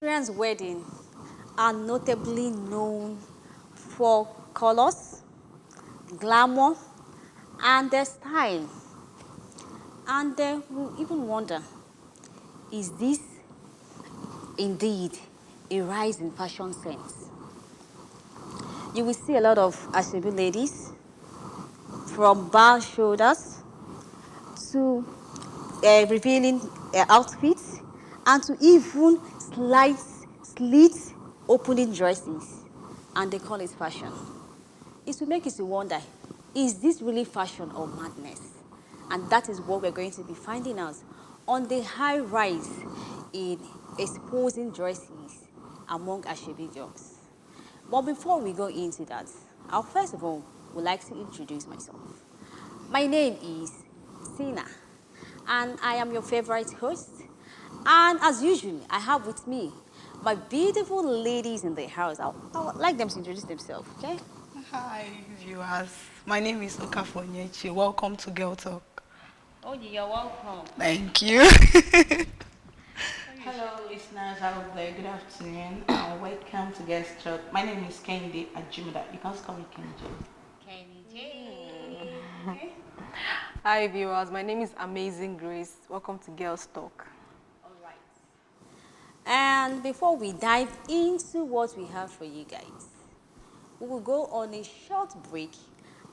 Nigerian's wedding are notably known for colors, glamour, and their style. And then we even wonder, is this indeed a rise in fashion sense? You will see a lot of Asoebi ladies from bar shoulders to revealing outfits and to even slit opening dresses, and they call it fashion. It will make you to wonder, is this really fashion or madness? And that is what we're going to be finding out on the high rise in exposing dresses among Asoebi girls. But before we go into that, I first of all would like to introduce myself. My name is Sina, and I am your favorite host. And as usual, I have with me my beautiful ladies in the house. I would like them to introduce themselves, okay? Hi, viewers. My name is Okafor Nyechi. Welcome to Girl Talk. Oh, you're welcome. Thank you. Hello, listeners out there. Good afternoon and welcome to Guest Talk. My name is Kendi Ajimada. You can call me Kenji. Kenny J. Okay. Hi viewers, my name is Amazing Grace. Welcome to Girls Talk. All right. And before we dive into what we have for you guys, we will go on a short break.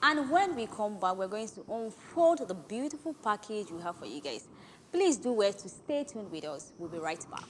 And when we come back, we're going to unfold the beautiful package we have for you guys. Please do well to stay tuned with us. We'll be right back.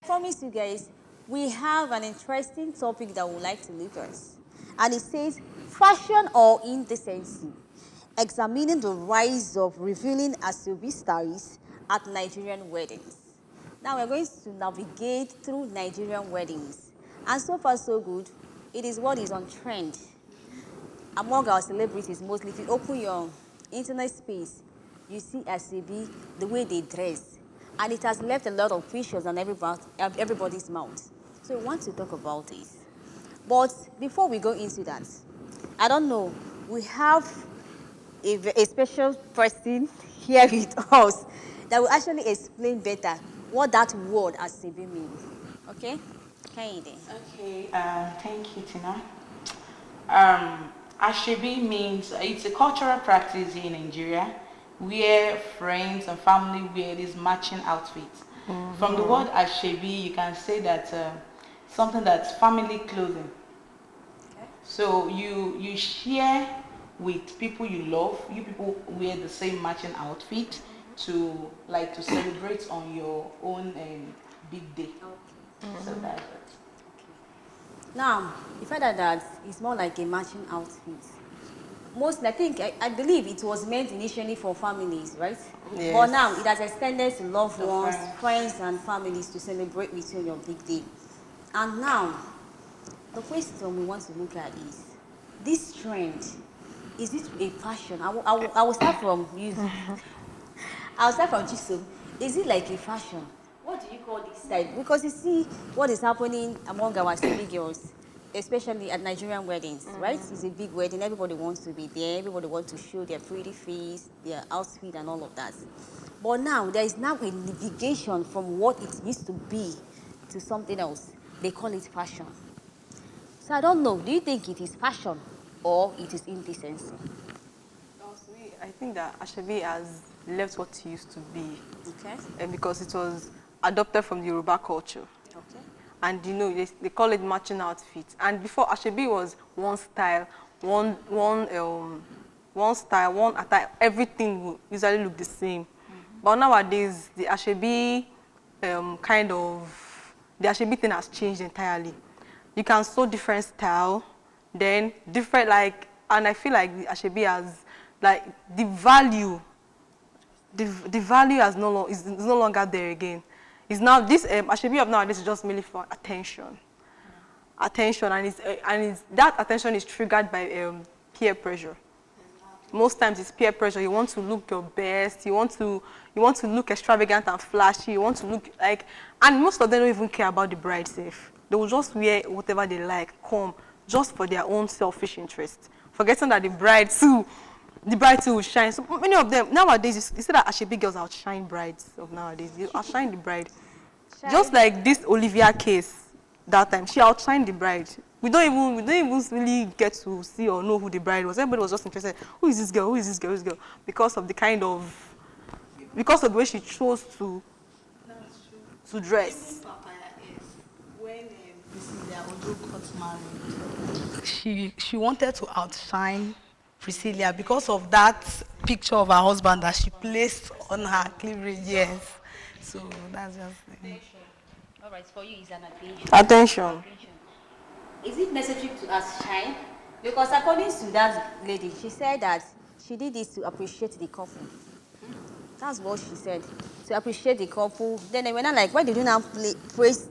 I promise you guys, we have an interesting topic that we would like to look at. And it says, fashion or indecency? Examining the rise of revealing Asoebi stars at Nigerian weddings. Now we're going to navigate through Nigerian weddings. And so far so good, it is what is on trend. Among our celebrities, mostly, if you open your internet space, you see Asoebi, the way they dress. And it has left a lot of pictures on everybody's mouth. So we want to talk about this. But before we go into that, I don't know, we have a special person here with us that will actually explain better what that word Asoebi means. Okay? Kehinde. Okay, thank you, Tina. Ashebi means it's a cultural practice here in Nigeria where friends and family wear these matching outfits. From the word Ashebi, you can say that something that's family clothing. Okay. So you share with people you love. You people wear the same matching outfit to celebrate on your own big day. Okay. So that's it. Now, the fact that it's more like a matching outfit. Mostly, I believe it was meant initially for families, right? Yes. But now it has extended to loved To ones, friends. friends, and families to celebrate with you on your big day. And now, the question we want to look at is, this trend, is it a fashion? I will start from you. I'll start from Chisom. Is it like a fashion? What do you call this style? Because you see what is happening among our city girls, especially at Nigerian weddings, right? It's a big wedding. Everybody wants to be there. Everybody wants to show their pretty face, their outfit, and all of that. But now, there is now a navigation from what it used to be to something else. They call it fashion. So I don't know. Do you think it is fashion or it is indecency? I think that Asoebi has left what it used to be, Okay. and because it was adopted from the Yoruba culture. Okay. And you know, they call it matching outfits. And before, Asoebi was one style, one style, one attire. Everything will usually look the same. But nowadays, the Asoebi the Asoebi thing has changed entirely. You can sew different style, then different like, and I feel like the Asoebi has like the value. The value has is no longer there again. It's now this Asoebi of nowadays is just mainly for attention, and it's that attention is triggered by peer pressure. Most times it's peer pressure. You want to look your best. You want to look extravagant and flashy. You want to look like, and most of them don't even care about the bride safe. They will just wear whatever they like, come just for their own selfish interest, forgetting that the bride too will shine. So many of them nowadays, you see that Asoebi girls outshine brides of nowadays. They outshine the bride. Just like this Olivia case that time, she outshined the bride. We don't even really get to see or know who the bride was. Everybody was just interested. Who is this girl? Who is this girl? Who is this girl? Because of the way she chose to dress. When Priscilla Ojo got married, she wanted to outshine Priscilla because of that picture of her husband that she placed on her cleavage. Yes. So that's just it. All right, for you is an attention. Attention. Is it necessary to outshine? Because according to that lady, she said that she did this to appreciate the couple. That's what she said. To appreciate the couple. Then they were not like, why did you now place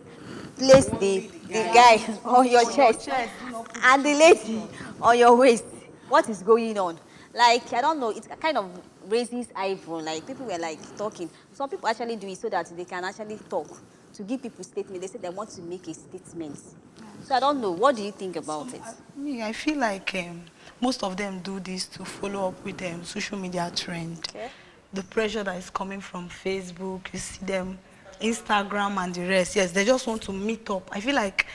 the guy on your chest and the lady on your waist? What is going on? Like, I don't know, it kind of raises eyebrow. Like, people were like talking. Some people actually do it so that they can actually talk, to give people statement. They say they want to make a statement. So I don't know. What do you think about it? I feel like most of them do this to follow up with social media trend. Okay. The pressure that is coming from Facebook, you see them, Instagram and the rest. Yes, they just want to meet up. I feel like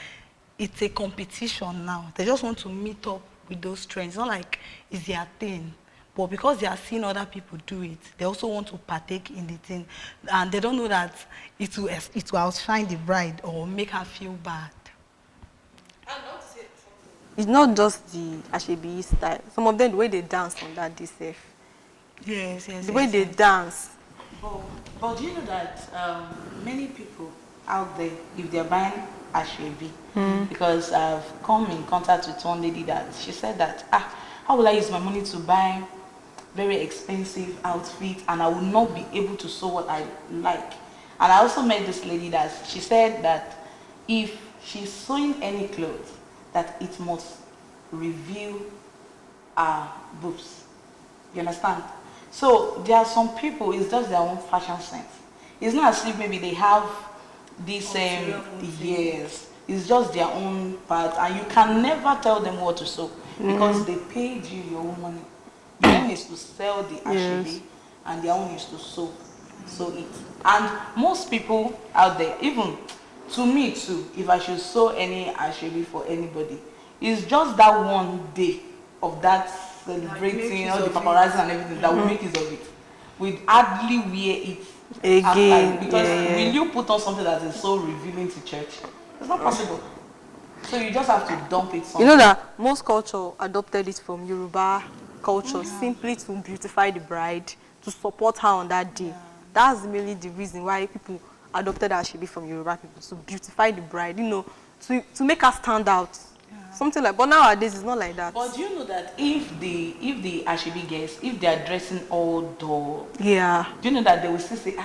it's a competition now. They just want to meet up with those trends. It's not like it's their thing. But because they are seeing other people do it, they also want to partake in the thing. And they don't know that it will outshine the bride or make her feel bad. It's not just the Asoebi style. Some of them, the way they dance on that day safe. Yes. The way they dance. But do you know that many people out there, if they're buying Asoebi, because I've come in contact with one lady that she said that, how will I use my money to buy very expensive outfit and I will not be able to sew what I like. And I also met this lady that she said that if she's sewing any clothes, that it must reveal her boobs. You understand? So there are some people, it's just their own fashion sense. It's not as if maybe they have this years. It's just their own part, and you can never tell them what to sew because they paid you your own money. Your own is to sell the Asoebi, and their own is to sew it. And most people out there, even to me too, if I should sew any Asoebi for anybody, it's just that one day of that celebrating all the paparazzi and everything that will make use of it. We'd hardly wear it again because will you put on something that is so revealing to church? It's not possible. So you just have to dump it somewhere. You know that most culture adopted it from Yoruba culture simply to beautify the bride, to support her on that day. That's really the reason why people adopted Asoebi from Yoruba people, to beautify the bride, you know, to make her stand out. Something like, but nowadays it's not like that. But do you know that if the Asoebi girls, if they are dressing all dull, do you know that they will still say,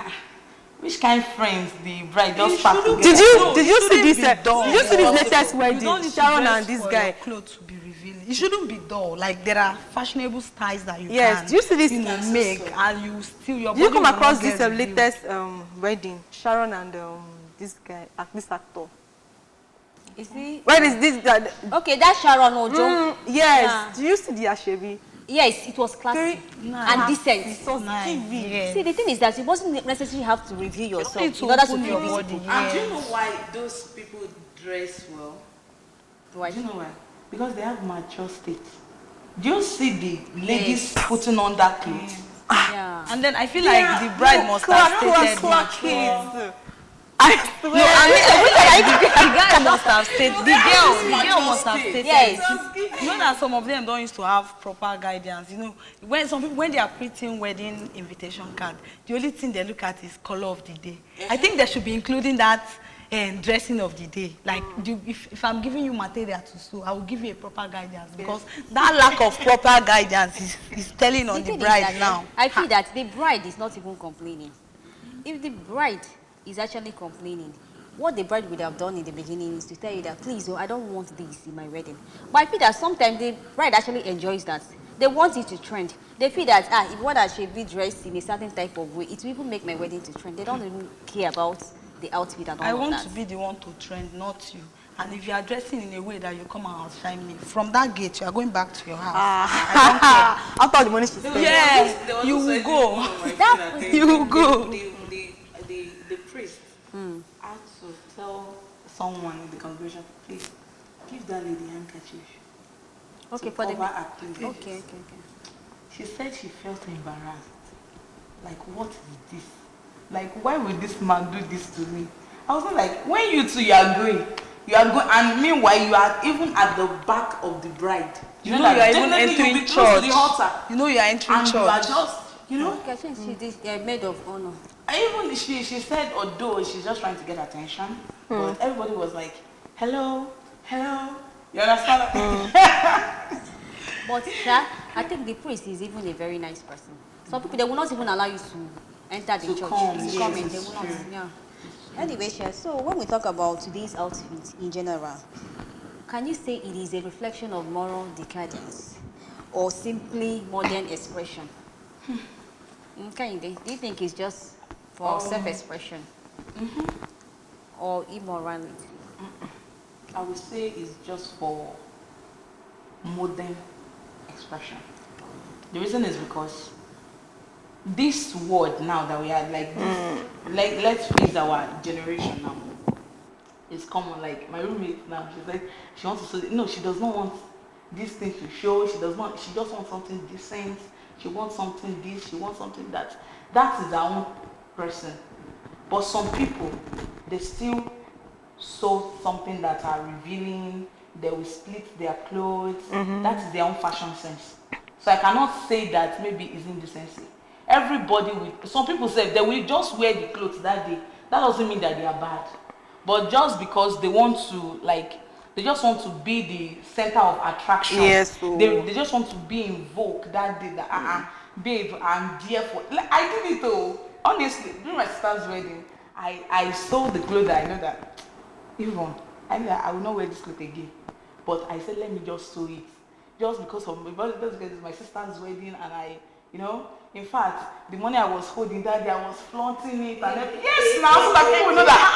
which kind of friends the bride just pack together? Did you see this latest wedding, Sharon and this guy? Clothes to be revealing. It shouldn't be dull. Like there are fashionable styles that you can. Yes. Do you see this? Make and you still your. Do you come across this latest wedding, Sharon and this guy, this actor? Is he? Where is this? Okay, that's Sharon Ojo. Yes. Yeah. Do you see the Asoebi? Yes, it was classy and decent. It was nice. Yes. See, the thing is that it wasn't necessarily you have to reveal yourself in order to feel body. And do you know why those people dress well? Why? Do you know why? Because they have mature state. Do you see the ladies putting on that clothes? Yeah. And then I feel like the bride must have stated mature. I swear. No, I mean, the guy must have stated. The girl must have stated. Yes. You know that some of them don't used to have proper guidance. You know, when some people, when they are printing wedding invitation card, the only thing they look at is color of the day. I think they should be including that dressing of the day. Like, if I'm giving you material to sew, I will give you a proper guidance, because that lack of proper guidance is telling on the thing is bride that, now. I feel that the bride is not even complaining. If the bride is actually complaining, what the bride would have done in the beginning is to tell you that, please, oh, I don't want this in my wedding. But I feel that sometimes the bride actually enjoys that. They want it to trend. They feel that, if what I should be dressed in a certain type of way, it will even make my wedding to trend. They don't even care about the outfit and all I of want that. to be the one to trend, not you. And if you are dressing in a way that you come and outshine me, from that gate, you are going back to your house. After all the money she spent. Yes, you will go. You will go. The priest had to tell someone in the congregation, please, give that lady handkerchief. Okay, to for the... cover her cleavage. Okay. She said she felt embarrassed. Like, what is this? Like, why would this man do this to me? I was like, when you two you are going, and meanwhile you are even at the back of the bride. You know you are even definitely you'll entering be close to church. the altar. You know you are entering And church. you are just, you know. Okay, since she did, they're made of honor. And even she said, although she's just trying to get attention, but everybody was like, hello. You understand? But Sha, I think the priest is even a very nice person. Some people, they will not even allow you to enter the To church. come, To yes, come in, it's they will not. true. Yeah. Anyway, Sha, so when we talk about today's outfit in general, can you say it is a reflection of moral decadence or simply modern expression? Okay, do you think it's just for self-expression or immorality? I would say it's just for modern expression. The reason is because this word now that we are like this, like let's face our generation now. It's common. Like my roommate now, she's like she wants to say no, she does not want this thing to show. She just wants something decent. She wants something this, she wants something that. That is our own person. But some people, they still sew something that are revealing, they will split their clothes. That is their own fashion sense. So I cannot say that maybe it's indecency. Everybody will, some people say they will just wear the clothes that day. That doesn't mean that they are bad. But just because they want to, like, they just want to be the center of attraction. Yes. So. They just want to be in vogue that day. That babe, I'm there for. Like, I did it though. Honestly, during my sister's wedding, I sold the clothes that I know that even I will not wear this clothes again. But I said, let me just sew it. Just because it's my sister's wedding, and in fact, the money I was holding that day, I was flaunting it. And yes, now so that people know that.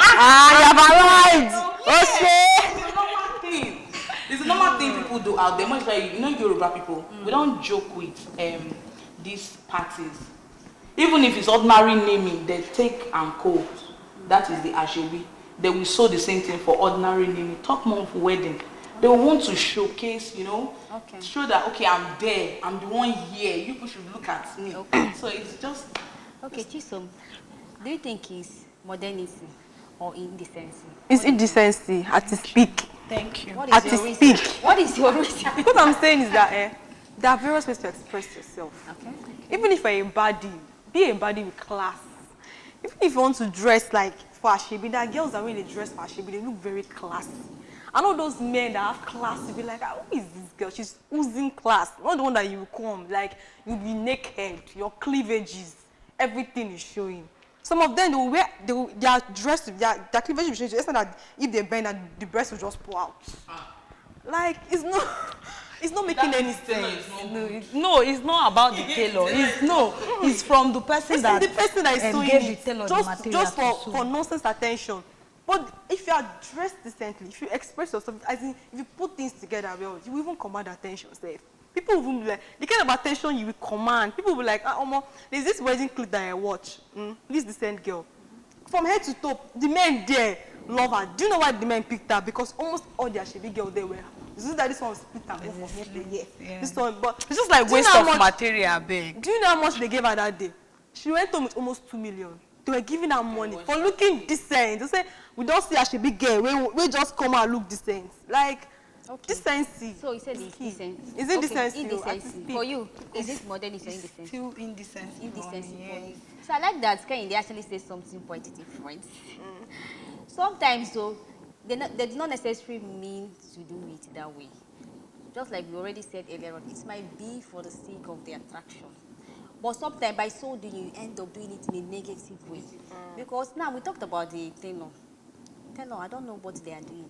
You have arrived. It's a normal thing. It's a normal thing people do out there. Much like Yoruba people, we don't joke with these parties. Even if it's ordinary naming, they take and co. That is the Asoebi. They will sew the same thing for ordinary naming. Talk more for wedding. They will want to showcase, show that, okay, I'm there, I'm the one here, you people should look at me. Okay. So it's just... Okay, Chisom, do you think it's modernity or indecency? It's indecency at its peak. Thank you. What At is your its reason? peak. What is your reason? What I'm saying is that there are various ways to express yourself. Okay. Even if you're a baddie, be a baddie with class. Even if you want to dress like for Asoebi, there are girls that when they dress for Asoebi, they look very classy. I know those men that have class, you'll be like, who is this girl? She's oozing class. Not the one that you come, like, you'll be naked, your cleavages, everything is showing. Some of them, they are dressed, their cleavage will show. It's not that if they bend, and the breast will just pour out. Like, it's not making any sense. No, it's not about the tailor. It's from the person that the person that is sewing gave the it, tailor the material just to sew. for nonsense attention. But if you are dressed decently, if you express yourself, as in, if you put things together well, you will even command attention. People will be like, the kind of attention you will command, people will be like, there's this wedding clip that I watch. This decent girl. From head to toe, the men there love her. Do you know why the men picked her? Because almost all the Asoebi girls there were. It's just that this one split her from here to here. Yeah. This one, but It's just like waste of material, big. do you know how much they gave her that day? She went home with almost 2 million. They were giving her money for looking decent. They say, we don't see Asoebi girl. We just come and look decent. Like, decency. So you said it's decent. Is it decency? Indecency. For you, is it modernity or indecency? Still indecency. Indecency for me, for yes. you. So I like that Kehinde actually says something quite different. Sometimes, though, they do not necessarily mean to do it that way. Just like we already said earlier on, it might be for the sake of the attraction. But sometimes by so doing, you end up doing it in a negative way. Because now we talked about the tailor. Tailor, I don't know what they are doing.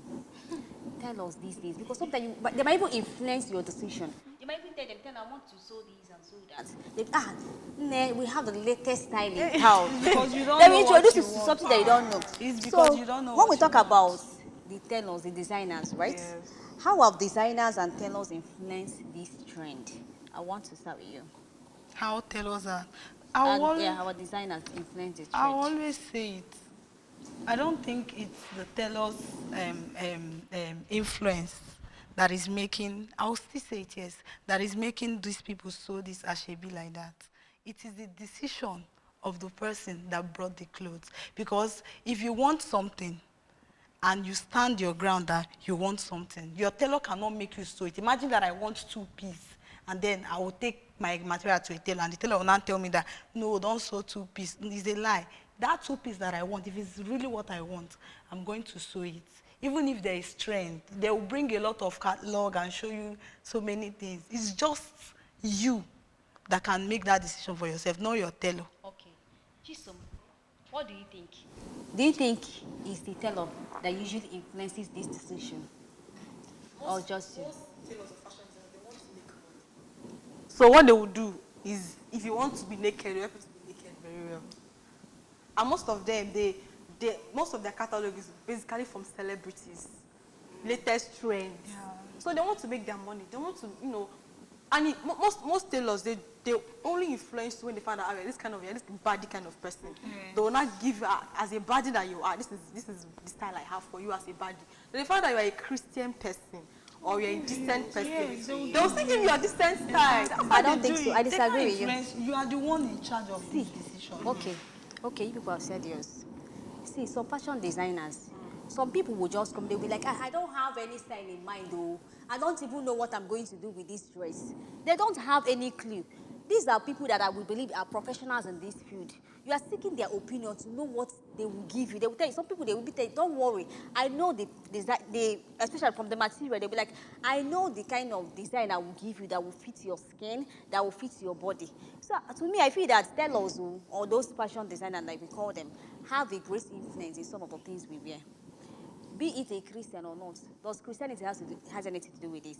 Tell us these days. Because sometimes but they might even influence your decision. You might even tell them, I want to sew this and sew that. We have the latest style in town. Because you don't Let know me what introduce you you to want. something that you don't know. It's because So, you don't know when what we you talk want. about the tailors, the designers, right? Yes. How have designers and tailors influenced this trend? I want to start with you. How tailors are. Our designers influence the I trend. always say it. I don't think it's the tailor's influence that is making, I'll still say it, yes, that is making these people sew this Asoebi like that. It is the decision of the person that brought the clothes. Because if you want something, and you stand your ground that you want something, your tailor cannot make you sew it. Imagine that I want 2-piece, and then I will take my material to a tailor, and the tailor will not tell me that, no, don't sew 2-piece. It's a lie. That 2-piece that I want, if it's really what I want, I'm going to sew it. Even if there is trend, they will bring a lot of catalog and show you so many things. It's just you that can make that decision for yourself, not your tailor. Okay. Chisom, what do you think? Do you think it's the tailor that usually influences this decision? Or just you? So what they will do is, if you want to be naked, you have to be naked very well. And most of them, most of their catalog is basically from celebrities, latest trends. Yeah. So they want to make their money. They want to, and most tailors, they only influence when they find out, this baddie kind of person. They will not give you as a baddie that you are. This is the style I have for you as a baddie. Then they find out you are a Christian person or you're a decent person. Yes, They will still give you a decent style. That's I how don't they think do so. it. I They disagree can't with you. influence. You are the one in charge of this decision. Okay, you people have said yours. See, some fashion designers, some people will just come, they'll be like, I don't have any style in mind, though. I don't even know what I'm going to do with this dress. They don't have any clue. These are people that I would believe are professionals in this field. You are seeking their opinion to know what they will give you. They will tell you, some people, they will be telling, don't worry. I know especially from the material, they'll be like, I know the kind of design I will give you that will fit your skin, that will fit your body. So to me, I feel that tailors or those fashion designers, like we call them, have a great influence in some of the things we wear. Be it a Christian or not, does Christianity has anything to do with this?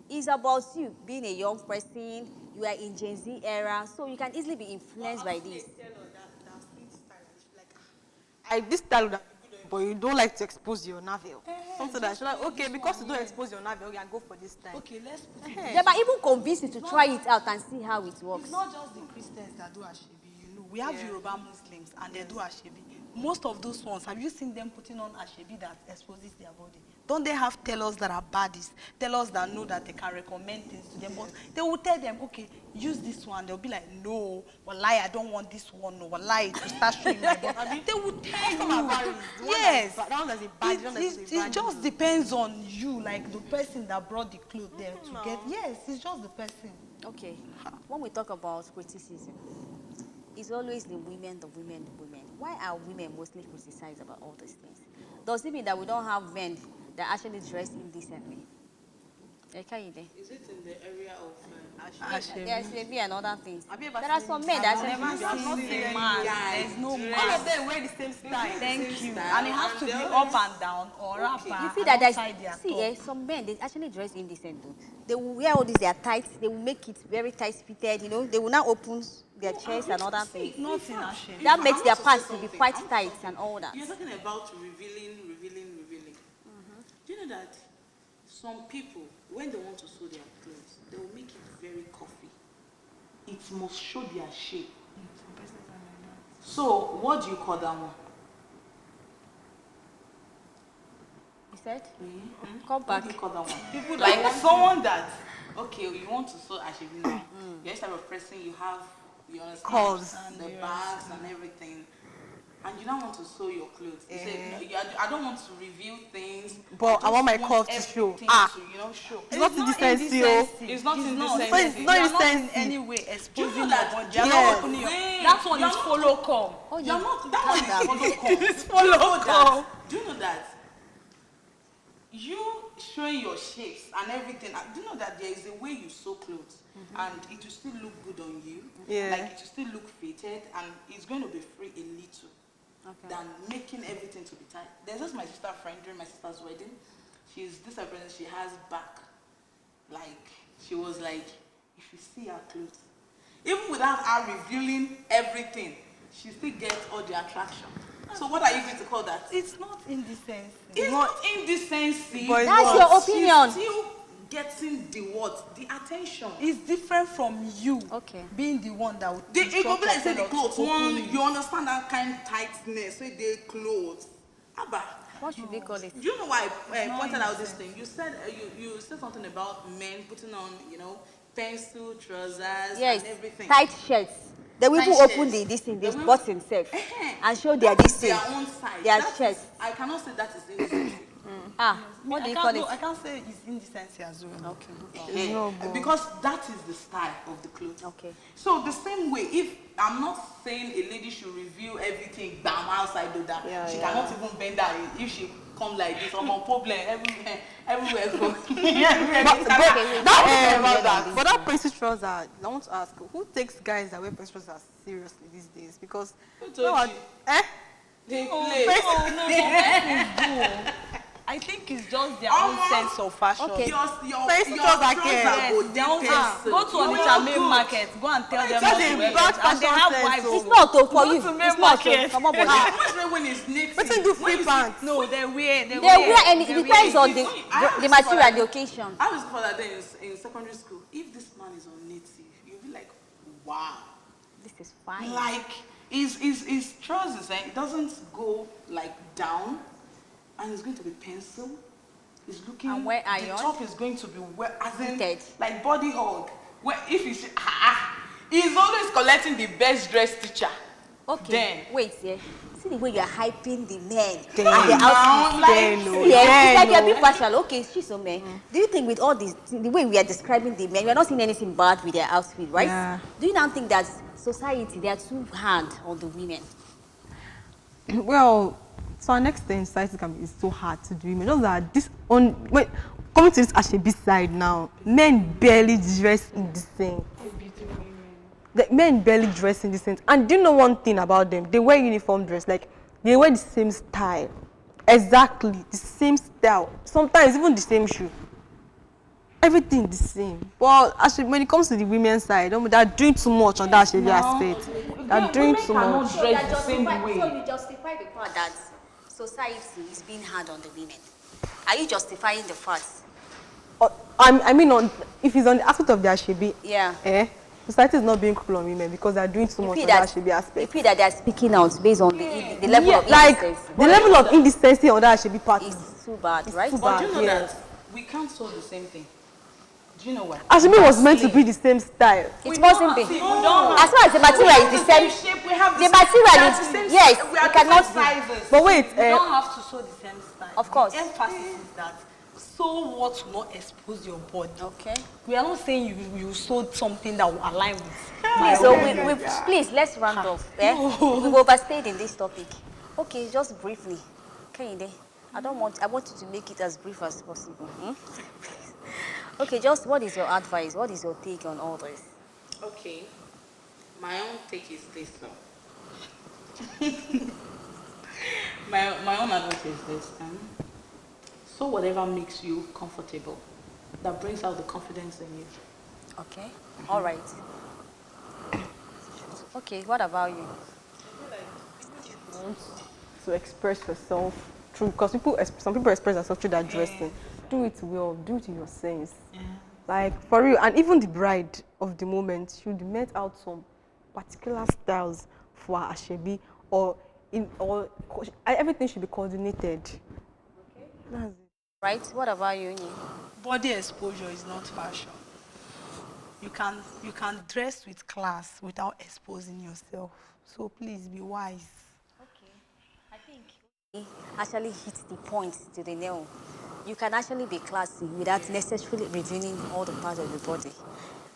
It's about you being a young person, you are in Gen Z era, so you can easily be influenced by this. This style would have been good, but you don't like to expose your navel. Something that you're like, okay, because you don't expose your navel, okay, I go for this style. Okay, let's put it. They might even convince you to try it out and see how it works. It's not just the Christians that do Asoebi, We have Yoruba Muslims and they do Asoebi. Most of those ones, have you seen them putting on Asoebi that exposes their body? Don't they have tailors that are baddies? Tailors that know that they can recommend things to them, but they will tell them, okay, use this one. They'll be like, no, wallahi, I don't want this one. No, wallahi, it will start showing my body. They will tell you. Yes. It just depends on you, like the person that brought the clothes there to get. Yes, it's just the person. Okay, when we talk about criticism, it's always the women. Why are women mostly criticized about all these things? Does it mean that we don't have men that actually dress indecently? Is it in the area of Asoebi? Yes, maybe and other things. Have you ever There are seen some it? men that I've never seen a man. There's no All man. of them wear the same style. Thank you. style, And it has and to be they up and down or wrapper. you feel that alongside their top. some men, they actually dress indecent too. They will wear all these, their tights, they will make it very tight fitted, they will now open their chest and other things. Not in Asoebi. That makes I their want to say pants to be something. quite I want to tight say and all that. You're talking about revealing. Do you know that some people, when they want to sew their clothes, they will make it very coffee. It must show their shape. So, what do you call that one? You said? What Come do back. you call that one? People Like that want someone that, okay, you want to sew Asoebi now. You're this type of person, you have, you understand, Curves. the bags and everything. and you don't want to sew your clothes. You say, no, I don't want to reveal things. But I want my curve to show. everything to, show. It's not indecency, oh. It's not indecency. It's not You are not in indecency. any way Do you exposing know your that? body. Do you You know are Yes. not opening your... Wait, That one you're is not- follow come. Oh, You're not, that one is follow come. It's follow that. come. Do you know that? You showing your shapes and everything. Do you know that there is a way you sew clothes and it will still look good on you? Yeah. Like it will still look fitted and it's going to be free a little than making everything to be tight. There's just my sister friend during my sister's wedding. She's disappointed. She has back. Like she was like, if you see her clothes, even without her revealing everything, she still gets all the attraction. So what are you going to call that? It's not indecency. It's not indecency. But That's your opinion. She's still getting the what? The attention. It's different from you being the one that would... It go be like say the instruct clothes. your One, openly. you understand that kind of tightness. So they clothes. Abba. What should we call it? Do you know why I pointed out this thing? You said you said something about men putting on, pencil trousers Yes, and everything. tight shirts. They will even Tight open shirts. this They will- button self and show their That this is thing. their own side. Their That is- chest. I cannot say that is indecency. What do you call I it? can't say it's indecency as well. Okay. No, but- Because that is the style of the clothes. Okay. So the same way, if I'm not saying a lady should reveal everything bam outside of that, Yeah, she yeah. cannot even bend that if she come like this. I'm on problem everywhere go. Everywhere go. But that princess trouser, I want to ask, who takes guys that wear princess trousers seriously these days? Because Who told you? They play. I think it's just their own sense of fashion. Okay. Your Pencil your trouser trouser care. go Yes, dey their own pencil. go to You Onitsha look main good. market, go and tell them Just how a to wear bad it. And they fashion have sense, wives. oh. It's not for Go you. to main It's not market. come on, body. Especially when it's knitting. What do When free you pants? No, they wear. They wear any. they It depends wear on it. the material, the occasion. I was for that day in secondary school. If this man is on native, you'll be like, wow. This is fine. Like his trousers, it doesn't go like down, and it's going to be pencil. It's looking. And wear The iron. top is going to be well, as in Fitted. like body hug. Where if he's he's always collecting the best dressed teacher. Okay. Then Wait, yeah. See the way you're hyping the men Then. and the outfits. Like, Yes, it's like you're being partial. Okay, she's a man. Do you think with all this, the way we are describing the men, we are not seeing anything bad with their outfit, right? Yeah. Do you now think that society, they are too hard on the women? Well, to an extent, society can be so hard to do. Just that this coming to this Asoebi side now, men barely dress indecent. The men barely dress indecent. And do you know one thing about them? They wear uniform dress, like they wear the same style. Exactly, the same style. Sometimes even the same shoe. Everything the same. But actually, when it comes to the women's side, they're doing too much on that Asoebi aspect. They're doing too much. So you justify the fact that society is being hard on the women. Are you justifying the fact? I mean, if it's on the aspect of the Asoebi, Yeah. society is not being cruel on women because they're doing too much on the Asoebi You aspect. feel that they are speaking out based on the level of Like indecency. the level of indecency on that Asoebi part Is too bad, right? too but do you know yeah. that we can't sew the same thing? Do you know why? Asoebi was meant to be the same style. It mustn't be. We don't As far as the material is the same, shape. We have the material that's is the same yes. we are It cannot different be. sizes. But wait, You don't have to sew the same style. Of course. The emphasis is that sew what will not expose your body. Okay. We are not saying you sew something that will align with Please, so please let's round off. We've overstayed in this topic. Okay, just briefly. Kehinde, I want you to make it as brief as possible. Okay, just what is your advice? What is your take on all this? Okay, my own take is this though. my own advice is this. So whatever makes you comfortable, that brings out the confidence in you. Okay. All right. Okay, what about you? To express yourself through, because some people express themselves through that dressing. Do it well, do it in your sense. Like for real, and even the bride of the moment should met out some particular styles for her Asoebi, or everything should be coordinated. That's it. Right? What about you, Nyi? Body exposure is not fashion. You can dress with class without exposing yourself. So please be wise. actually hit the point to the nail. You can actually be classy without necessarily revealing all the parts of your body.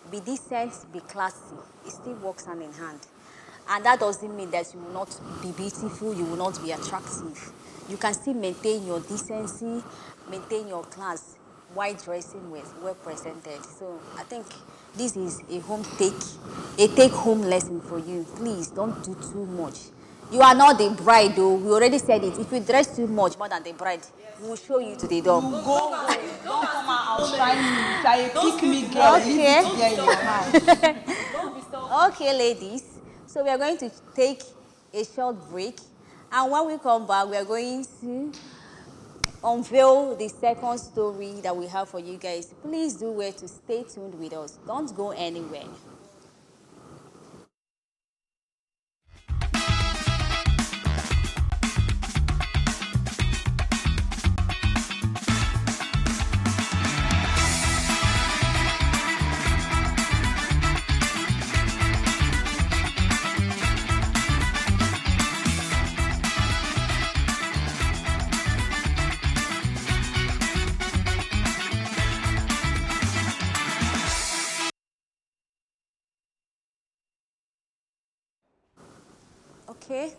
Be decent, be classy. It still works hand in hand. And that doesn't mean that you will not be beautiful, you will not be attractive. You can still maintain your decency, maintain your class while dressing well presented. So I think this is a take home lesson for you. Please don't do too much. You are not the bride though. We already said it. If you dress too much more than the bride, we will show you to the door. Don't come out outshine me. Try to pick me, girl. Leave Okay. it there in your house. Okay, ladies. So we are going to take a short break. And when we come back, we are going to unveil the second story that we have for you guys. Please do well to stay tuned with us. Don't go anywhere. Okay.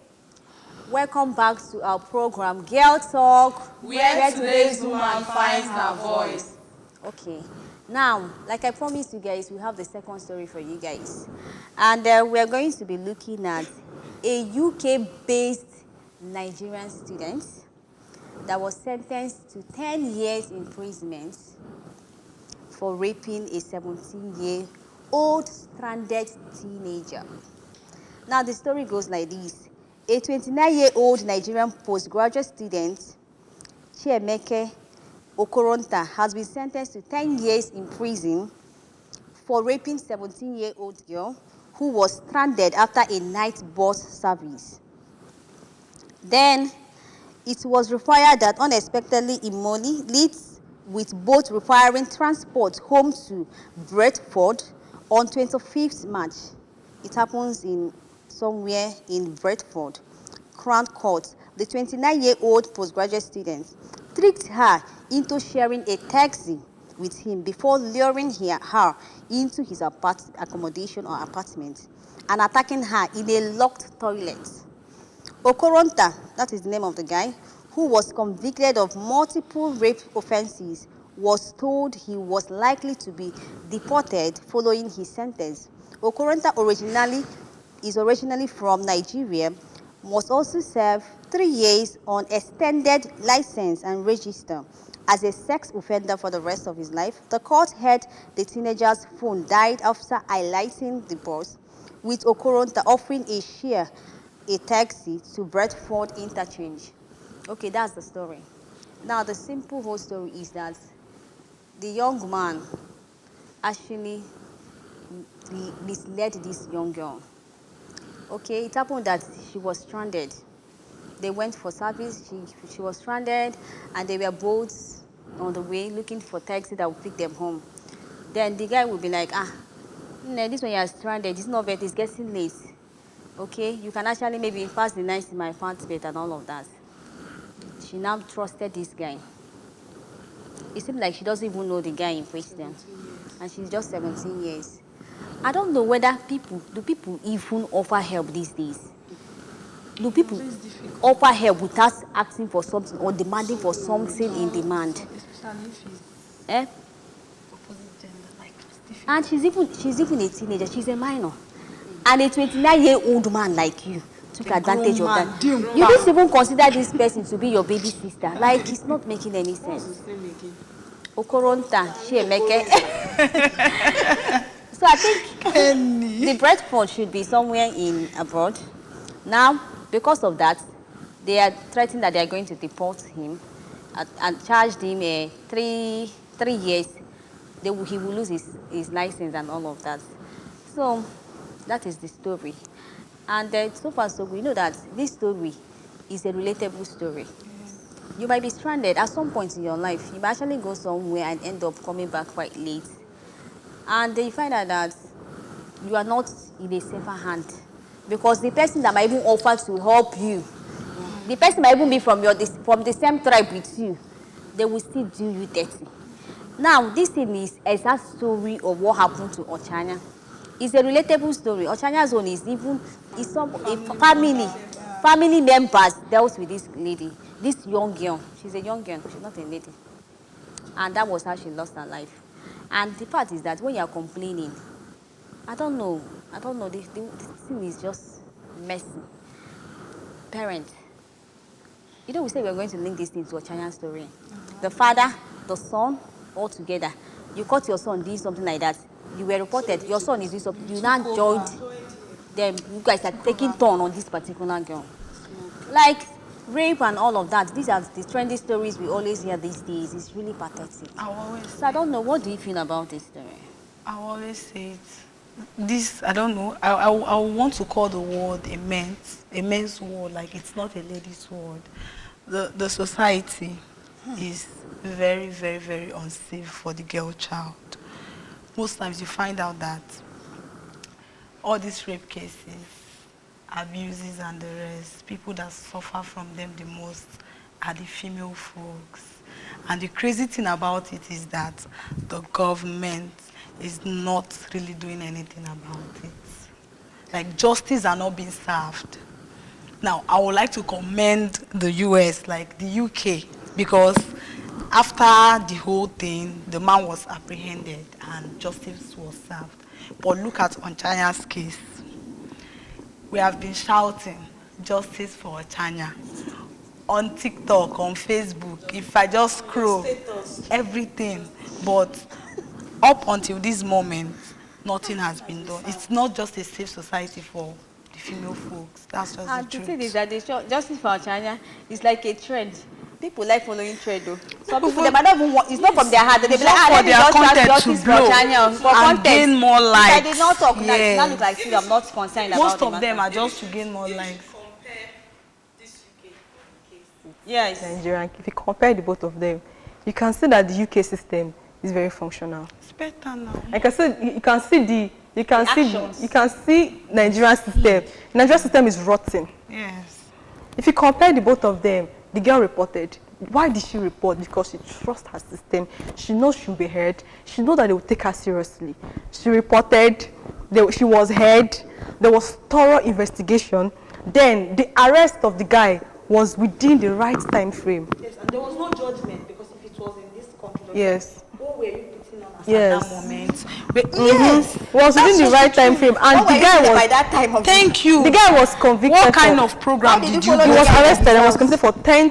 Welcome back to our program, Girl Talk, Where today's woman finds her voice. Okay. Now, like I promised you guys, we have the second story for you guys. And we are going to be looking at a UK-based Nigerian student that was sentenced to 10 years imprisonment for raping a 17-year-old stranded teenager. Now, the story goes like this. A 29-year-old Nigerian postgraduate student, Chiemeke Okoronta, has been sentenced to 10 years in prison for raping 17-year-old girl who was stranded after a night bus service. Then, it was required that unexpectedly Imoli leads with both requiring transport home to Bradford on 25th March. It happens in somewhere in Bradford. Crown Court, the 29-year-old postgraduate student, tricked her into sharing a taxi with him before luring her into his accommodation or apartment and attacking her in a locked toilet. Okoronta, that is the name of the guy, who was convicted of multiple rape offenses, was told he was likely to be deported following his sentence. Okoronta is originally from Nigeria, must also serve 3 years on extended license and register as a sex offender for the rest of his life. The court heard the teenager's phone died after highlighting the bus, with Okoronta offering a taxi to Bradford interchange. Okay, that's the story. Now, the simple whole story is that the young man actually misled this young girl. Okay, it happened that she was stranded. They went for service, she was stranded, and they were both on the way looking for taxi that would pick them home. Then the guy would be like, this one you are stranded, it's not bad, it's getting late. Okay, you can actually maybe pass the night in my apartment and all of that. She now trusted this guy. It seemed like she doesn't even know the guy in question. And she's just 17 years. I don't know whether do people even offer help these days? Do people offer help without asking for something or demanding for something in demand? Eh? And she's even a teenager, she's a minor. And a 29-year-old man like you took advantage of that. You didn't even consider this person to be your baby sister. Like, it's not making any sense. Okoronta, Chiemeke. So I think the Bradford should be somewhere in abroad. Now, because of that, they are threatening that they are going to deport him and charge him 3 years. He will lose his license and all of that. So that is the story. And so far, so we know that this story is a relatable story. You might be stranded at some point in your life. You might actually go somewhere and end up coming back quite late. And then you find out that you are not in a safer hand. Because the person that might even offer to help you The person might even be from from the same tribe with you. They will still do you dirty. Now, this thing is a sad story of what happened to Ochanya. It's a relatable story. Ochanya's own is even some family members dealt with this lady, this young girl. She's a young girl. She's not a lady. And that was how she lost her life. And the part is that when you are complaining, I don't know. The thing is just messy. Parents, you know, we say we're going to link this thing to a Chinese story. The father, the son, all together. You caught your son doing something like that. You were reported. Your son is doing something. You now joined them. You guys are taking turn on this particular girl. Like rape and all of that. These are the trendy stories we always hear these days. It's really pathetic. So I don't know. What do you feel about this story? I always say it. This, I don't know. I want to call the word a men's word. Like, it's not a lady's word. The society is very, very, very unsafe for the girl child. Most times you find out that all these rape cases, abuses and the rest, people that suffer from them the most are the female folks. And the crazy thing about it is that the government is not really doing anything about it. Like, justice are not being served. Now, I would like to commend the US, like the UK, because after the whole thing, the man was apprehended and justice was served. But look at Onyanya's case. We have been shouting justice for Ochanya on TikTok, on Facebook. If I just scroll, everything. But up until this moment, nothing has been done. It's not just a safe society for the female folks. That's just and the truth. The thing is that the justice for Ochanya is like a trend. People like following trend though. Some people, they might not even want, it's not from their heart. They be like, let me just shout justice for Ochanya. For content. Gain more likes. If I did not talk, yes. Now look like, see, I'm not concerned about it. Most of them are just to gain more likes. Yes. Nigerian, if you compare the both of them, you can see that the UK system is very functional. It's better now. Like I said, you can see Nigerian system. Nigerian system is rotten. Yes. If you compare the both of them, the girl reported. Why did she report? Because she trusts her system. She knows she'll be heard. She knows that they will take her seriously. She reported. She was heard. There was thorough investigation. Then the arrest of the guy was within the right time frame. Yes, and there was no judgment because if it was in this country, yes. What were you putting on at yes. that moment? But yes, it was within the right time frame, and the guy was. By that time of thank you. The guy was convicted. What kind of program did you? He was arrested and was convicted for 10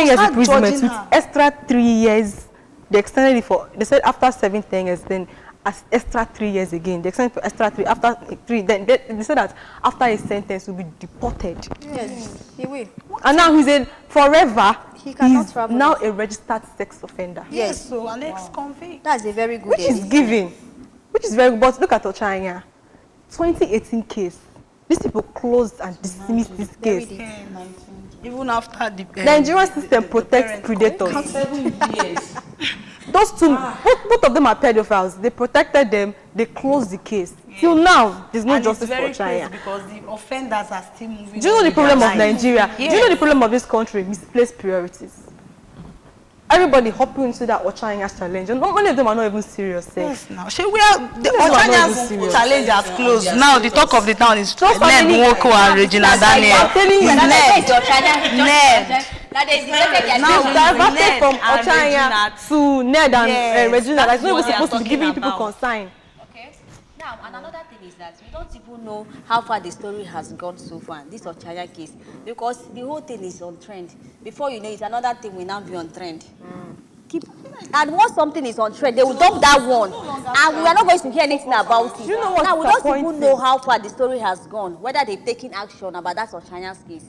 years imprisonment with extra 3 years. They extended it for. They said after 7 years, then as extra 3 years again. They extended for extra 3 after 3. Then they said that after his sentence, he will be deported. Yes, he will. And now he's in forever. He cannot he's travel. now a registered sex offender. Yes, so an ex-convict. That's a very good. Which is given, which is very good. But look at Ochanya, 2018 case. These people closed and dismissed this case. Even after the Nigerian system protects predators. 7 years. Those two, both of them are pedophiles. They protected them. They closed the case. Yes. Till now, there's no justice for Ochanya. Because the offenders are still moving. Do you know the problem of Nigeria? Yes. Do you know the problem of this country? Misplaced priorities. Everybody hopping into that Ochanya challenge, and many of them are not even serious. Yes, now. The Ochanya's challenge has closed. Now the talk of the town is Ned Nwoko and Regina Daniel. I'm telling you, Ned. Now diverted from Ochanya to Ned and Regina. That's not even supposed to be giving people consign. Okay. Now, and another thing is that we don't even know how far the story has gone so far, this Ochanya case, because the whole thing is on trend. Before you know it, another thing will now be on trend. And once something is on trend, they will dump that one, and we are not going to hear anything about it. You know what? Now, we don't even know how far the story has gone, whether they've taken action about that Ochanya's case.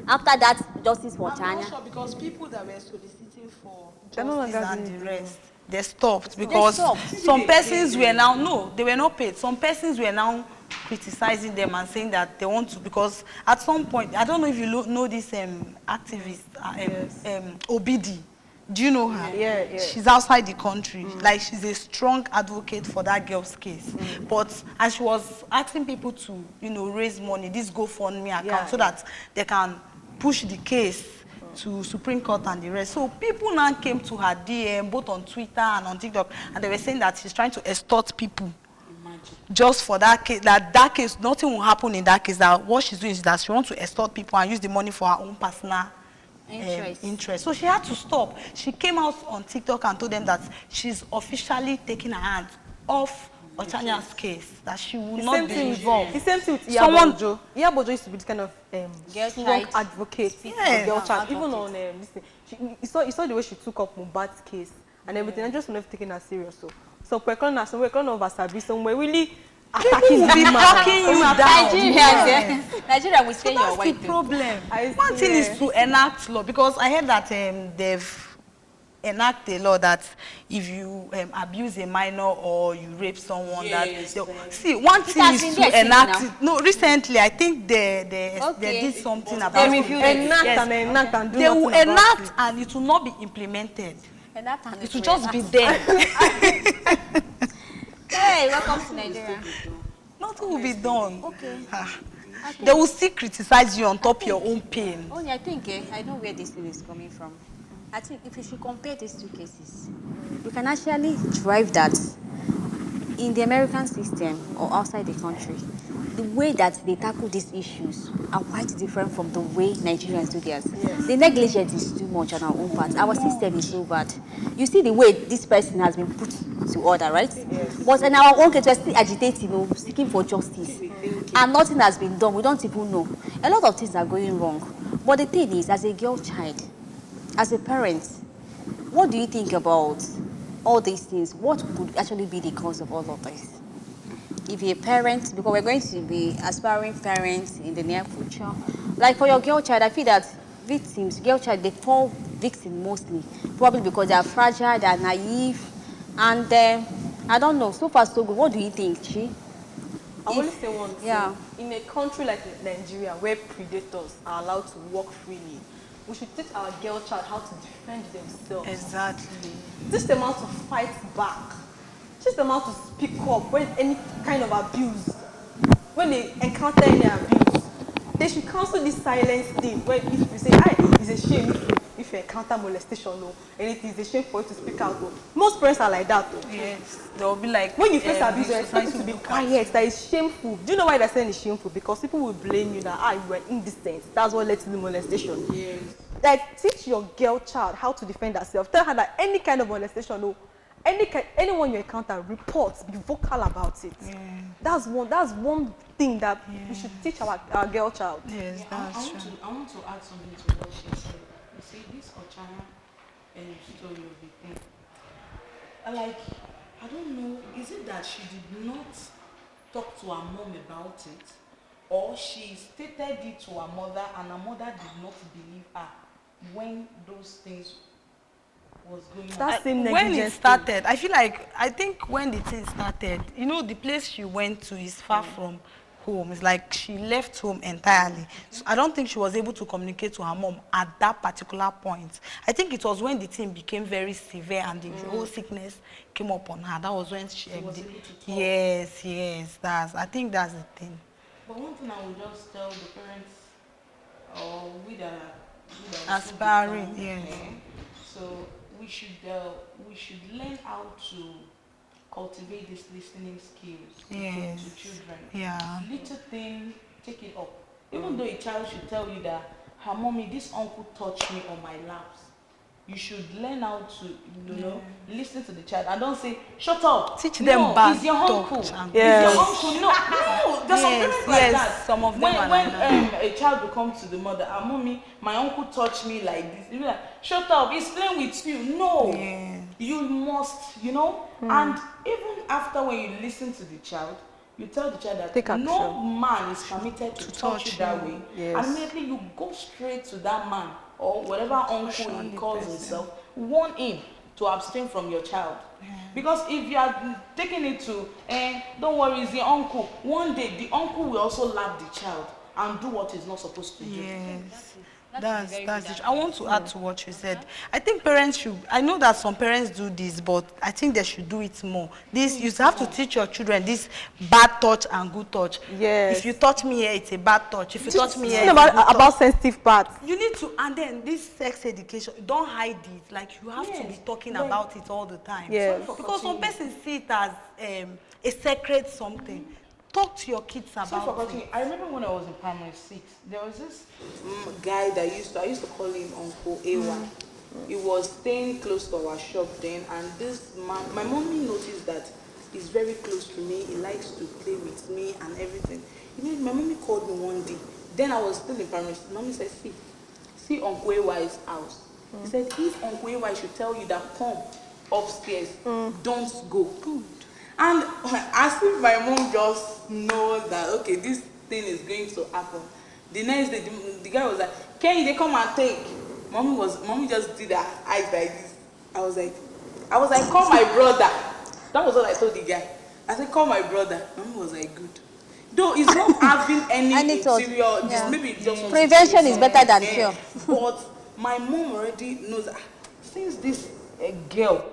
After that, justice for Ochanya. I'm not sure because people that were soliciting for justice and the rest, they stopped because some persons were now, they were not paid. Some persons were now criticizing them and saying that they want to, because at some point, I don't know if you know this activist, Obidi. Do you know her? Yeah. She's outside the country. Like, she's a strong advocate for that girl's case. But as she was asking people to, raise money, this GoFundMe account, so that they can push the case to Supreme Court and the rest. So people now came to her DM, both on Twitter and on TikTok, and they were saying that she's trying to extort people. Imagine. Just for that case, that case, nothing will happen in that case. That what she's doing is that she wants to extort people and use the money for her own personal interest. So she had to stop. She came out on TikTok and told them that she's officially taking her hand off Ochanya's case, that she will not be involved. The same thing with Someone- Iyabojo. Iyabojo used to be this kind of strong child. advocate, Yeah. girl child. Even on this thing, you saw the way she took up Mohbad's case and everything. I just never taken her serious. So we're calling her, some we're calling her Asoebi, some we're really attacking will be the knocking you man. down. Nigeria will say So you're that's the white. problem. I One thing is to enact law, because I heard that they've enact a law that if you abuse a minor or you rape someone, Yes, see, one thing has is been to there enact since it. No, recently I think they Okay. did something They about reviewed it. it. Enact Yes. and enact and do They will nothing about enact and it will not be implemented. And that time It will just be there. Hey, welcome to Nigeria. Nothing will be done. Okay. Ah. They will still criticize you on top your own pain. Only I think I know where this thing is coming from. I think if you should compare these two cases, we can actually drive that in the American system or outside the country. The way that they tackle these issues are quite different from the way Nigerians do theirs. Yes. The negligence is too much on our own part. Our system is so bad. You see the way this person has been put to order, right? Yes. But in our own case, we're still agitating, seeking for justice. And nothing has been done. We don't even know. A lot of things are going wrong. But the thing is, as a girl child, as a parent, what do you think about all these things? What could actually be the cause of all of this? If you're a parent, because we're going to be aspiring parents in the near future, like for your girl child, I feel that victims, girl child, they fall victim mostly, probably because they are fragile, they are naive, and I don't know, so far so good. What do you think, Chi? I only say one thing. Yeah. In a country like Nigeria, where predators are allowed to walk freely, we should teach our girl child how to defend themselves. Exactly. Teach them how to fight back. Teach them how to speak up when any kind of abuse, when they encounter any abuse. They should cancel this silence thing where if you say, it's a shame if you encounter molestation or anything, it's a shame for you to speak out. Most parents are like that. Yes. They'll be like, when you face abuse, you're expected to be quiet. That is shameful. Do you know why they're saying it's shameful? Because people will blame you that you were indecent. That's what led to the molestation. Yes. Like, teach your girl child how to defend herself. Tell her that any kind of molestation, anyone you encounter, report, be vocal about it. Yeah. That's one thing that we should teach our girl child. Yes, that's true. I want to add something to what she said. You see, this Ochana story of the thing. Like, I don't know, is it that she did not talk to her mom about it, or she stated it to her mother and her mother did not believe her when those things was going on? When it started, I think when the thing started, the place she went to is far from home. It's like she left home entirely. So I don't think she was able to communicate to her mom at that particular point. I think it was when the thing became very severe and the whole sickness came up on her. That was when she was able to talk. Yes, I think that's the thing. But one thing I would just tell the parents, or we that are aspiring, yes. So we should learn how to cultivate these listening skills to children. Yeah. Little thing, take it up. Even though a child should tell you that, her mommy, this uncle touched me on my laps. You should learn how to, listen to the child and don't say, shut up. Teach them back. It's your uncle. Yes. It's your uncle. No. There's some parents like that. Some of them when are like that. A child will come to the mother, mommy, my uncle touched me like this. You'll be like, shut up. He's playing with you. No. Yes. You must, And even after when you listen to the child, you tell the child that no man is permitted to touch you that way. Yes. And immediately you go straight to that man or whatever uncle he calls himself, warn him to abstain from your child. Yeah. Because if you are taking it to, don't worry, it's the uncle. One day the uncle will also lap the child and do what he's not supposed to do. Yes. That's it. I want to add to what you said. I think parents should, I know that some parents do this, but I think they should do it more. This, you have to teach your children this bad touch and good touch. Yes. If you touch me here, it's a bad touch. If you touch me here, it's a about, good touch. about sensitive parts. You need to, and then this sex education, don't hide it. Like, you have to be talking about it all the time. Yes. Because some persons see it as a sacred something. Talk to your kids about it. I remember when I was in primary 6, there was this guy that I used to call him Uncle A1. He was staying close to our shop then, and this man, my mommy noticed that he's very close to me. He likes to play with me and everything. You know, my mommy called me one day. Then I was still in primary 6. Mommy said, see Uncle A1's house. He said, if Uncle A1 should tell you that come upstairs, don't go. And as if my mom just knows that, okay, this thing is going to happen. The next day, the guy was like, can they come and take? Mommy just did her eyes like this. I was like, call my brother. That was what I told the guy. I said, call my brother. Mommy was like, good. Though it's not having any interior, maybe just prevention is better than cure. But my mom already knows that since this girl,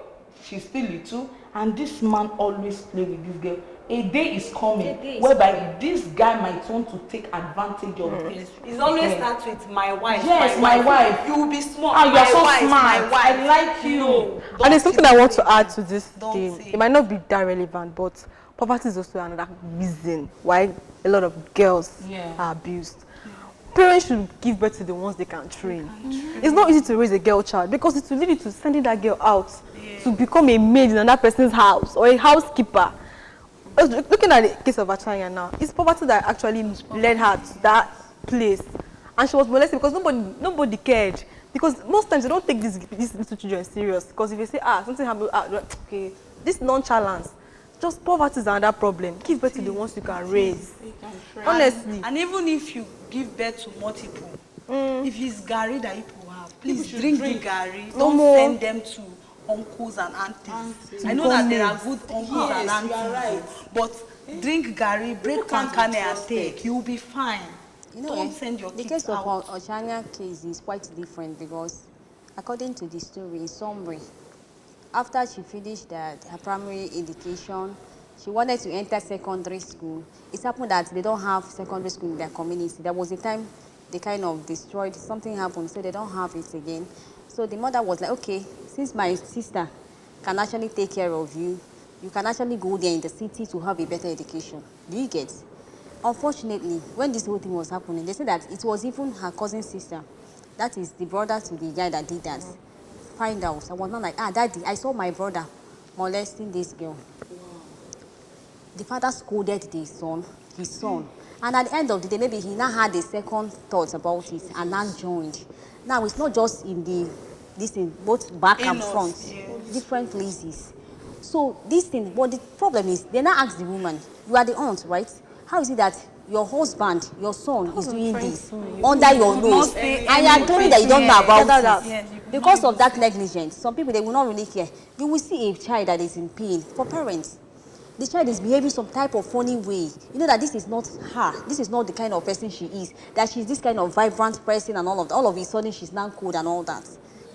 she's still little, and this man always play with this girl. A day is coming whereby this guy might want to take advantage of it. It always starts with my wife. Yes, my wife. You will be smart. Ah, you're so wife, smart. my wife. I like you. No, And there's something I want to add to this Don't thing. say It might not be that relevant, but poverty is also another reason why a lot of girls are abused. Parents should give birth to the ones they can train. It's not easy to raise a girl child because it will lead you to sending that girl out to become a maid in another person's house or a housekeeper. Looking at the case of Achanya now, it's poverty that actually led her to that place. And she was molested because nobody cared. Because most times they don't take these little children serious. Because if they say, something happened, okay, this nonchalance, just poverty is another problem. Give birth to the ones you can raise. Honestly. And even if you give birth to multiple, if it's Gary that people have, please drink the Gary. Don't send them to uncles and aunties. I know that there are good uncles and aunties, but drink Gary, break pankane and take. You'll be fine. You know, don't send your the kids case of out. Ochanya case is quite different because, according to the story, in summary, after she finished her primary education, she wanted to enter secondary school. It happened that they don't have secondary school in their community. There was a time they kind of destroyed, something happened, so they don't have it again. So the mother was like, okay, since my sister can actually take care of you, you can actually go there in the city to have a better education. Do you get? Unfortunately, when this whole thing was happening, they said that it was even her cousin sister, that is the brother to the guy that did that, find out. I was not like, daddy, I saw my brother molesting this girl. The father scolded his son. And at the end of the day, maybe he now had a second thought about it and now joined. Now, it's not just in this thing, both back and front, different places. So this thing, but the problem is, they now ask the woman, you are the aunt, right? How is it that your husband, your son is doing this under your nose? And you are claiming that you don't know about it. Because of that negligence, some people, they will not really care. You will see a child that is in pain for parents. The child is behaving some type of funny way. You know that this is not her. This is not the kind of person she is. That she's this kind of vibrant person and all of that. All of a sudden, she's now cold and all that.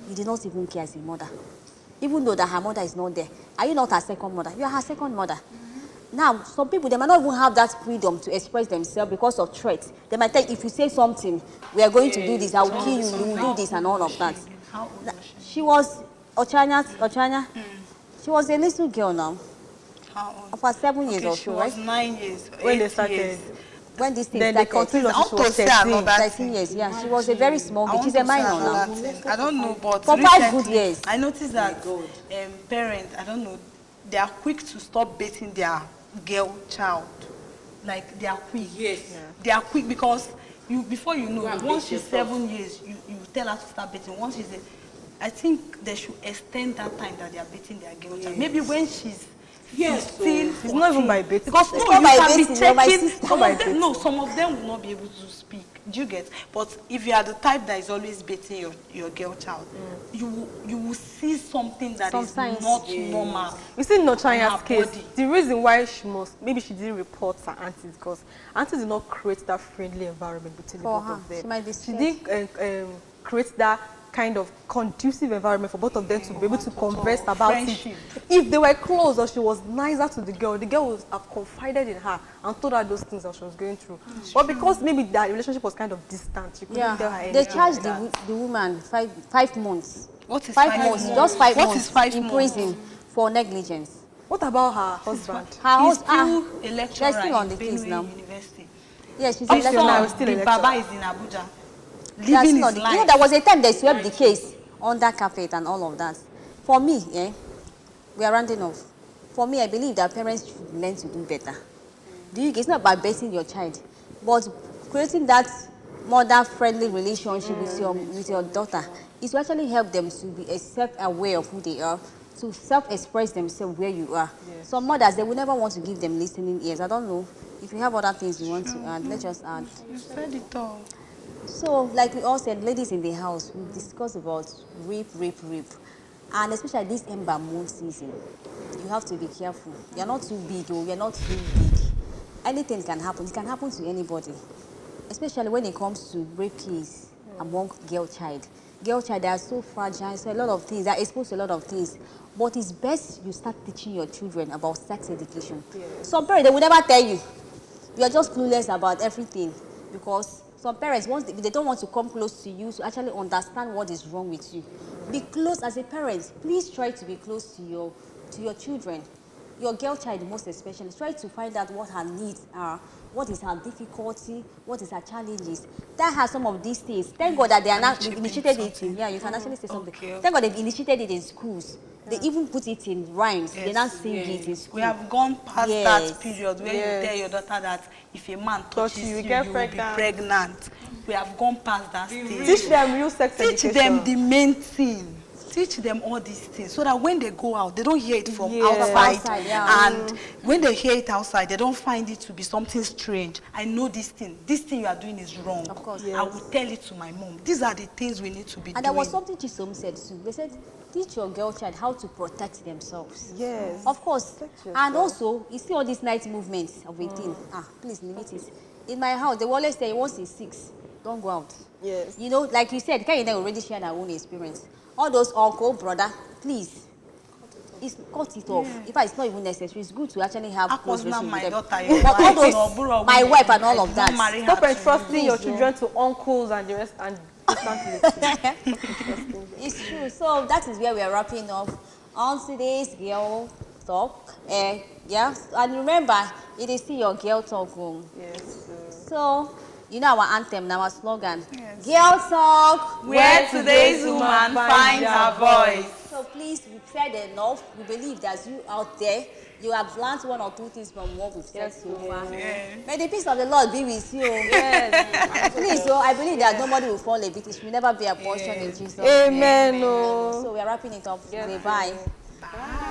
You did not even care as a mother. Even though that her mother is not there. Are you not her second mother? You are her second mother. Now, some people, they might not even have that freedom to express themselves because of threats. They might tell, if you say something, we are going to do this, I will kill you, you will do this and all of that. She was, Ochanya, she was a little girl now. For 7 years or so, right? She was 9 years. When they started. When this thing Then started. they continued I want to say another 13 thing. years, yeah. She was a very small girl. She's a minor now. I don't know, but For 5 good years. I noticed that parents, I don't know, they are quick to stop beating their girl child. Like, they are quick. Yes. They are quick because before you know, once she's 7 years, you tell her to start beating. Once she's I think they should extend that time that they are beating their girl child. Maybe when she's Yes, 15, It's not even 14. by baiting. Because It's no, not you by can be baiting, you're my checking. sister. Some Not of by them, no, some of them will not be able to speak. Do you get? But if you are the type that is always baiting your girl child, you will see something that Some is signs. not normal. You see, on Nochaya's her case, body. the reason why maybe she didn't report her auntie because auntie did not create that friendly environment between the For both her, of them. she might be She scared. didn't create that kind of conducive environment for both of them to be able to converse about Friendship. it. If they were close or she was nicer to the girl would have confided in her and told her those things that she was going through. But because maybe that relationship was kind of distant, she couldn't tell her anything. They charged like that. the woman 5 months. What is 5 months, just 5 What months is 5 in months? prison for negligence. What about her husband? Her He's husband, still a they're lecturer still on in the case Benue now. University. Yes, she's Up a till now, lecturer. he's still a The lecturer. Baba is in Abuja. They are Living still on his the, life. you know, there was a time they swept the case under carpet and all of that. For me, we are rounding off. For me, I believe that parents should learn to do better. It's not about betting your child, but creating that mother-friendly relationship with your daughter is to actually help them to be self-aware of who they are, to self-express themselves where you are. Yes. Some mothers, they will never want to give them listening ears. I don't know if you have other things you want to add. Let's just add. You said it all. So, like we all said, ladies in the house, we discussed about rape. And especially this Ember Moon season, you have to be careful. You're not too big, or you're not too big. Anything can happen. It can happen to anybody. Especially when it comes to rape case among girl child. Girl child, they are so fragile, so a lot of things, they're exposed to a lot of things. But it's best you start teaching your children about sex education. Yes. Some parents, they will never tell you. You're just clueless about everything because some parents, once they don't want to come close to you to actually understand what is wrong with you. Be close as a parent. Please try to be close to your children. Your girl child most especially. Try to find out what her needs are, what is her difficulty, what is her challenges. That has some of these things. Thank God that they are not chip in initiated it in. something? Yeah, you can actually say something. Okay. Thank God they've initiated it in schools. They even put it in rhymes. They now sing it in school. We have gone past Yes. that period where Yes. you tell your daughter that if a man Touch touches you, you, you get you will be pregnant. We have gone past that stage. Teach them real sex Teach education. them the main thing. Teach them all these things so that when they go out, they don't hear it from Yes. outside. Yeah. And when they hear it outside, they don't find it to be something strange. I know this thing. This thing you are doing is wrong. Of course. I will tell it to my mom. These are the things we need to be And doing. there was something Chisom said too. They said, teach your girl child how to protect themselves. Yes. Of course. Protect And yourself. also, you see all these night movements of a thing. Please limit it. In my house, they will always say, once it's 6, don't go out. Yes. You know, like you said, Kayode already shared her own experience. All those uncle, brother, please, cut it off. In fact, it's not even necessary. It's good to actually have close Akosna, relationship my with them. daughter, your But all wife, your those, bro, my women, wife and all I of did not that. marry her Stop to entrusting your Please, children to uncles and the rest and distant relatives. It's true. So that is where we are wrapping up on today's girl talk. Yeah. And remember, it is still your girl talk room. Yes. So, you know our anthem, now our slogan. Yes. Girl talk. Where today's woman finds her voice. So please, we've said enough. We believe that you out there, you have learned one or two things from what we've said so far. May the peace of the Lord be with you. Yes. Please, so I believe that nobody will fall a bit. It will never be a portion in Jesus' name. Amen. Oh. So we are wrapping it up. Yes. Bye. Bye.